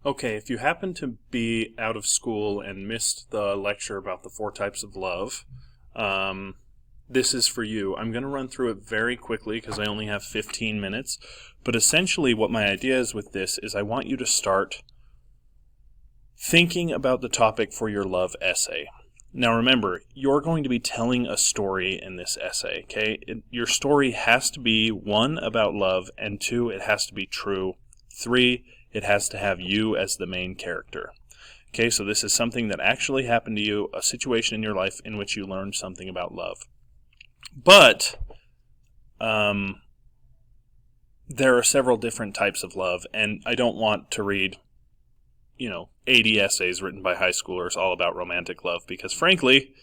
Okay, if you happen to be out of school and missed the lecture about the 4 types of love, this is for you. I'm going to run through it very quickly because I only have 15 minutes. But essentially what my idea is with this is I want you to start thinking about the topic for your love essay. Now remember, you're going to be telling a story in this essay, okay? Your story has to be 1, about love, and 2, it has to be true. 3, it has to have you as the main character. Okay, so this is something that actually happened to you, a situation in your life in which you learned something about love. But there are several different types of love, and I don't want to read 80 essays written by high schoolers all about romantic love because frankly,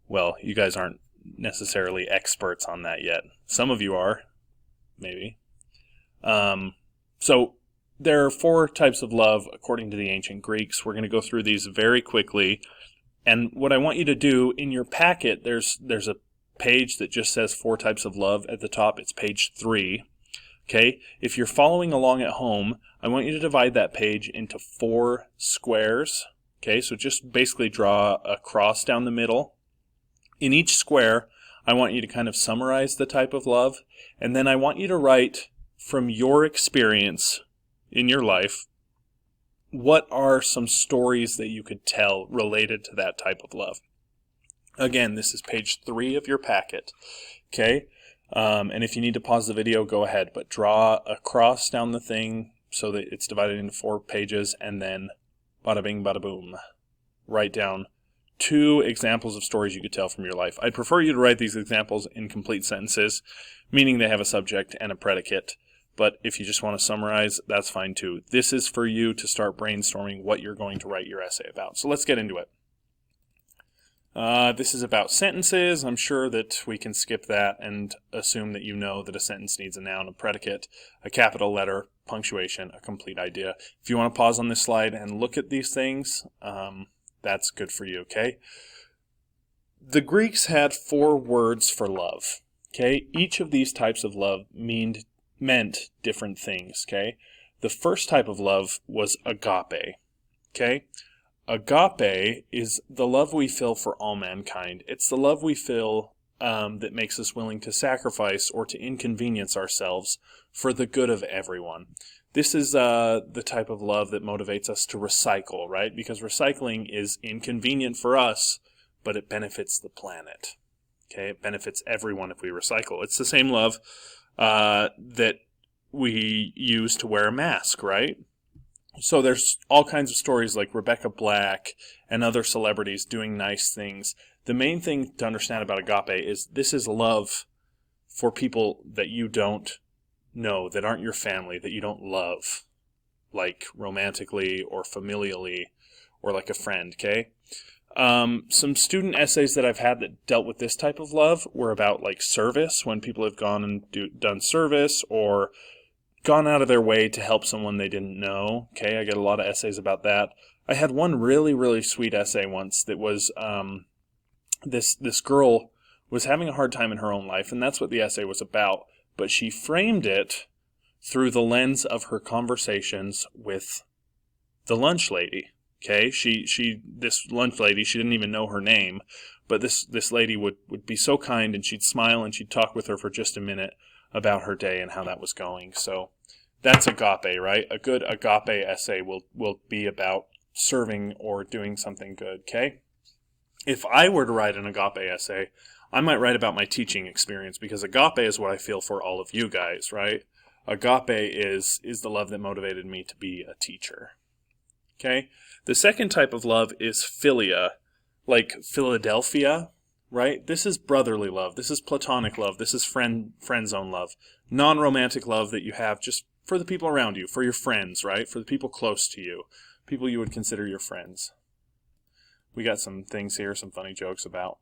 well, you guys aren't necessarily experts on that yet. Some of you are, maybe. So there are 4 types of love according to the ancient Greeks. We're going to go through these very quickly. And what I want you to do in your packet, there's a page that just says 4 types of love at the top. It's page 3. Okay, if you're following along at home, I want you to divide that page into 4 squares. Okay, so just basically draw a cross down the middle. In each square, I want you to kind of summarize the type of love, and then I want you to write from your experience in your life, what are some stories that you could tell related to that type of love? Again, this is page 3 of your packet. Okay. And if you need to pause the video, go ahead, but draw a cross down the thing so that it's divided into 4 pages, and then bada bing, bada boom. Write down 2 examples of stories you could tell from your life. I'd prefer you to write these examples in complete sentences, meaning they have a subject and a predicate, but if you just want to summarize, that's fine too. This is for you to start brainstorming what you're going to write your essay about. So let's get into it. This is about sentences. I'm sure that we can skip that and assume that you know that a sentence needs a noun, a predicate, a capital letter, punctuation, a complete idea. If you want to pause on this slide and look at these things, that's good for you, okay? The Greeks had 4 words for love, okay? Each of these types of love meant different things, okay? The first type of love was agape, okay? Agape is the love we feel for all mankind. It's the love we feel that makes us willing to sacrifice or to inconvenience ourselves for the good of everyone. This is the type of love that motivates us to recycle, right? Because recycling is inconvenient for us, but it benefits the planet. Okay, it benefits everyone if we recycle. It's the same love that we use to wear a mask, right? So there's all kinds of stories like Rebecca Black and other celebrities doing nice things. The main thing to understand about agape is this is love for people that you don't know, that aren't your family, that you don't love, like romantically or familially or like a friend, okay? Some student essays that I've had that dealt with this type of love were about like service, when people have gone and done service or gone out of their way to help someone they didn't know. Okay, I get a lot of essays about that. I had one really, really sweet essay once that was this girl was having a hard time in her own life, and that's what the essay was about. But she framed it through the lens of her conversations with the lunch lady. Okay, this lunch lady, she didn't even know her name, but this lady would be so kind, and she'd smile and she'd talk with her for just a minute about her day and how that was going. So that's agape, right? A good agape essay will be about serving or doing something good, okay? If I were to write an agape essay, I might write about my teaching experience because agape is what I feel for all of you guys, right? Agape is the love that motivated me to be a teacher, okay? The second type of love is philia, like Philadelphia, right? This is brotherly love. This is platonic love. This is friend zone love. Non-romantic love that you have just for the people around you, for your friends, right? For the people close to you, people you would consider your friends. We got some things here, some funny jokes about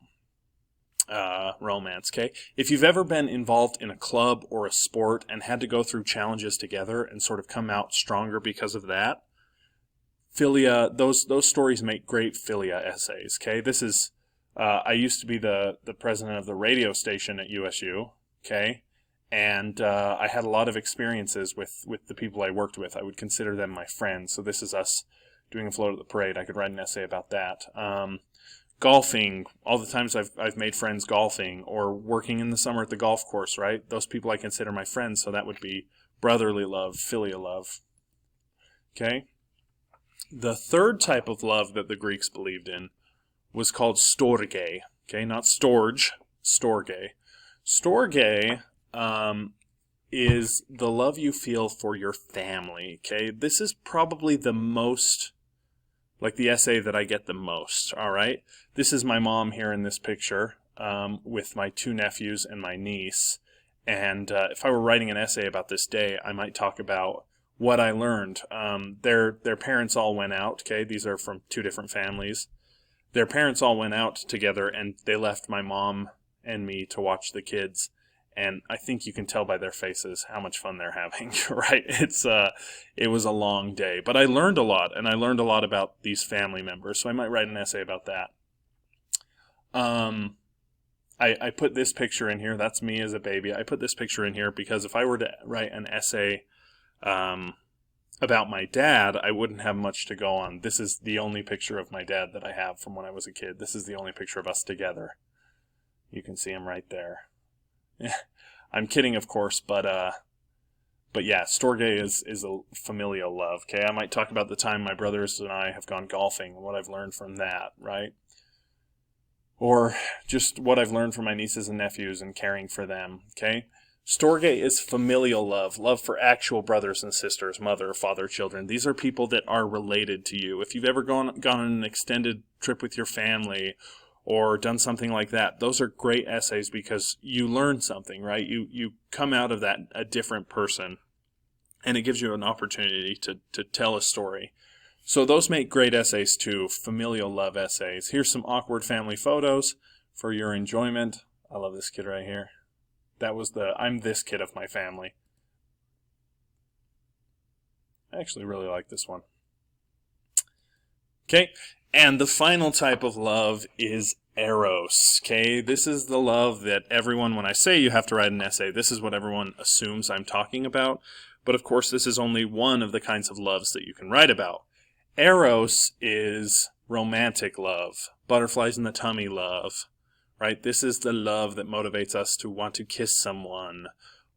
romance, okay? If you've ever been involved in a club or a sport and had to go through challenges together and sort of come out stronger because of that, philia, those stories make great philia essays, okay? This is I used to be the president of the radio station at USU, okay? and I had a lot of experiences with the people I worked with. I would consider them my friends. So this is us doing a float at the parade. I could write an essay about that. Golfing, all the times I've made friends golfing, or working in the summer at the golf course, right? Those people I consider my friends, so that would be brotherly love, Philia love. Okay? The third type of love that the Greeks believed in was called Storge. Okay, not Storge, Storge. Storge is the love you feel for your family. Okay, this is probably the most, like the essay that I get the most. All right, this is my mom here in this picture with my 2 nephews and my niece. And if I were writing an essay about this day, I might talk about what I learned. Their parents all went out. Okay, these are from 2 different families. Their parents all went out together, and they left my mom and me to watch the kids. And I think you can tell by their faces how much fun they're having, right? It was a long day, but I learned a lot, and I learned a lot about these family members. So I might write an essay about that. I put this picture in here. That's me as a baby. I put this picture in here because if I were to write an essay about my dad, I wouldn't have much to go on. This is the only picture of my dad that I have from when I was a kid. This is the only picture of us together. You can see him right there. I'm kidding, of course, but yeah, Storge is a familial love. Okay, I might talk about the time my brothers and I have gone golfing and what I've learned from that, right? Or just what I've learned from my nieces and nephews and caring for them. Okay. Storge is familial love, love for actual brothers and sisters, mother, father, children. These are people that are related to you. If you've ever gone on an extended trip with your family or done something like that, those are great essays because you learn something, right? You come out of that a different person, and it gives you an opportunity to tell a story. So those make great essays too, familial love essays. Here's some awkward family photos for your enjoyment. I love this kid right here. That was I'm this kid of my family. I actually really like this one. Okay, and the final type of love is Eros. Okay, this is the love that everyone, when I say you have to write an essay, this is what everyone assumes I'm talking about. But of course, this is only one of the kinds of loves that you can write about. Eros is romantic love, butterflies in the tummy love. Right? This is the love that motivates us to want to kiss someone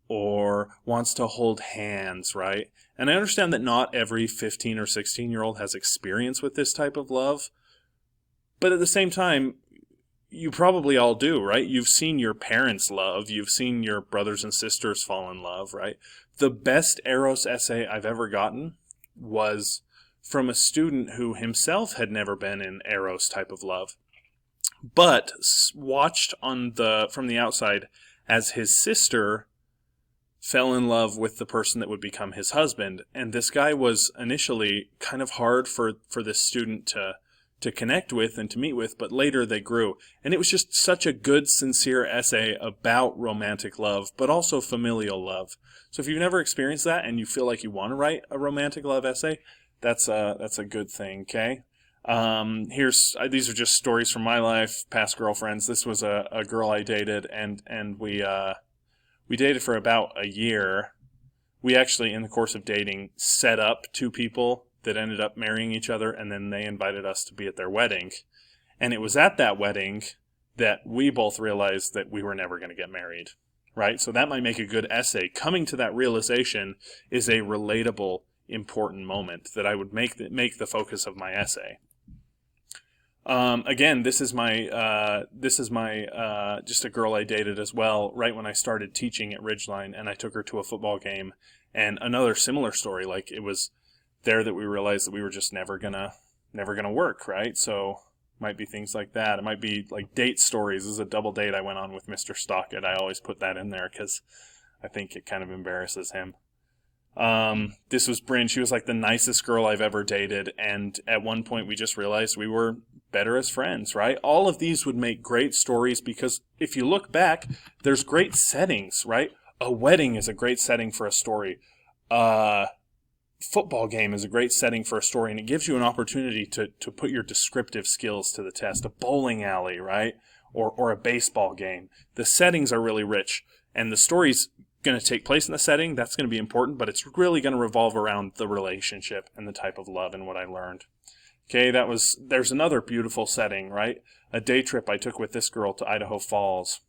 or wants to hold hands, right? And I understand that not every 15 or 16-year-old has experience with this type of love, but at the same time, you probably all do, right? You've seen your parents love, you've seen your brothers and sisters fall in love, right? The best Eros essay I've ever gotten was from a student who himself had never been in Eros type of love, but watched from the outside as his sister fell in love with the person that would become his husband. And this guy was initially kind of hard for this student to connect with and to meet with, but later they grew. And it was just such a good, sincere essay about romantic love, but also familial love. So if you've never experienced that and you feel like you want to write a romantic love essay, that's a good thing, okay? These are just stories from my life, past girlfriends. This was a girl I dated, and we dated for about a year. We actually, in the course of dating, set up 2 people that ended up marrying each other, and then they invited us to be at their wedding. And it was at that wedding that we both realized that we were never going to get married, right? So that might make a good essay. Coming to that realization is a relatable, important moment that I would make the focus of my essay. Again, this is my just a girl I dated as well, right when I started teaching at Ridgeline, and I took her to a football game. And another similar story, like it was there that we realized that we were just never gonna work, right? So might be things like that. It might be like date stories. This is a double date I went on with Mr. Stockett. I always put that in there because I think it kind of embarrasses him. This was Bryn. She was like the nicest girl I've ever dated, and at one point we just realized we were better as friends, right? All of these would make great stories because if you look back, there's great settings, right? A wedding is a great setting for a story. Football game is a great setting for a story, and it gives you an opportunity to put your descriptive skills to the test. A bowling alley, right? Or a baseball game. The settings are really rich, and the stories going to take place in the setting, that's going to be important, but it's really going to revolve around the relationship and the type of love and what I learned. Okay, there's another beautiful setting, right? A day trip I took with this girl to Idaho Falls.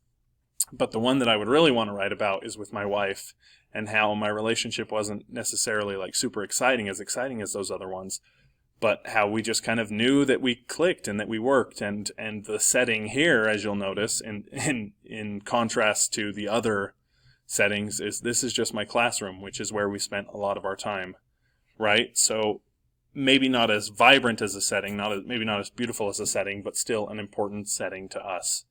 But the one that I would really want to write about is with my wife, and how my relationship wasn't necessarily like super exciting as those other ones, but how we just kind of knew that we clicked and that we worked. And the setting here, as you'll notice, in contrast to the other settings, this is just my classroom, which is where we spent a lot of our time, right? So maybe not as vibrant as a setting, maybe not as beautiful as a setting, but still an important setting to us.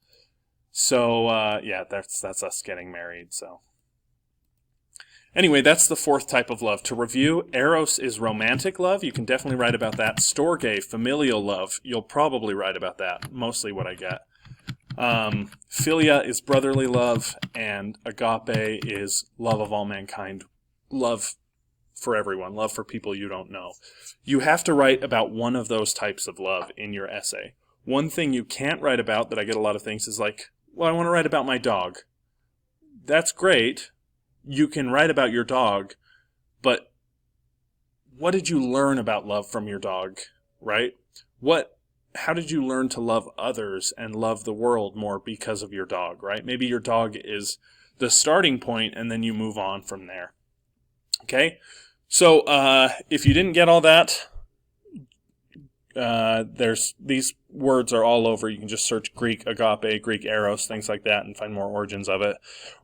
So, yeah, that's us getting married, so. Anyway, that's the fourth type of love. To review, Eros is romantic love. You can definitely write about that. Storge, familial love. You'll probably write about that, mostly what I get. Philia is brotherly love, and Agape is love of all mankind. Love for everyone, love for people you don't know. You have to write about one of those types of love in your essay. One thing you can't write about, that I get a lot of things, is like, well, I want to write about my dog. That's great. You can write about your dog, but what did you learn about love from your dog, right? How did you learn to love others and love the world more because of your dog, right? Maybe your dog is the starting point, and then you move on from there. Okay? So, if you didn't get all that, these words are all over. You can just search Greek agape, Greek eros, things like that, and find more origins of it.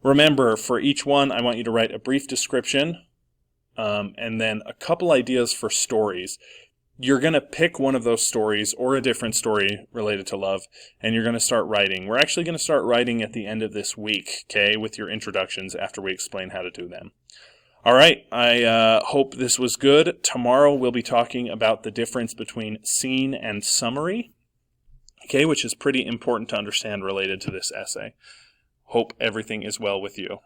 Remember, for each one, I want you to write a brief description, and then a couple ideas for stories. You're going to pick one of those stories or a different story related to love, and you're going to start writing. We're actually going to start writing at the end of this week, okay, with your introductions after we explain how to do them. All right, I hope this was good. Tomorrow we'll be talking about the difference between scene and summary, okay, which is pretty important to understand related to this essay. Hope everything is well with you.